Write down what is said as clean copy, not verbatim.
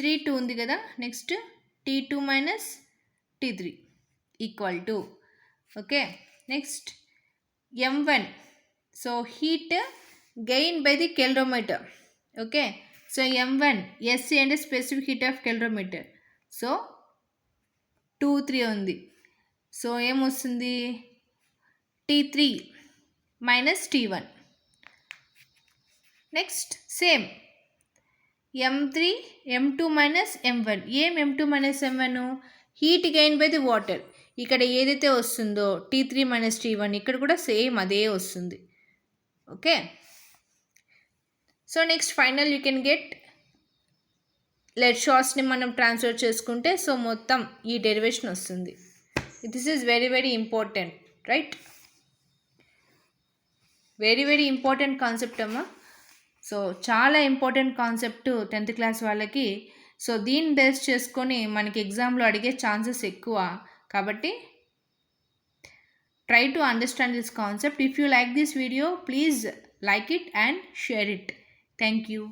2 ఉంది కదా, next T2 minus T3 equal to, okay. Next M1, so heat gain by the calorimeter, okay. So M1 SC అంటే specific heat of calorimeter, so 2 3 ఉంది. So ఏమొస్తుంది, T3 minus T1. Next same M3 M2 minus M1. ఏం M2 minus M1? Heat gain by the water. ఇక్కడ ఏదైతే వస్తుందో T3 minus T1, ఇక్కడ కూడా same అదే వస్తుంది, okay. So next final you can get led షార్ట్స్ని మనం ట్రాన్స్ఫర్ చేసుకుంటే సో మొత్తం ఈ డెరివేషన్ వస్తుంది. This is very very important, right? Very very important concept అమ్మా. సో చాలా ఇంపార్టెంట్ కాన్సెప్ట్ 10th క్లాస్ వాళ్ళకి. సో దీన్ని బేస్ చేసుకొని మనకి ఎగ్జామ్లో అడిగే ఛాన్సెస్ ఎక్కువ, కాబట్టి try to understand this concept. If you like this video, please like it and share it. Thank you.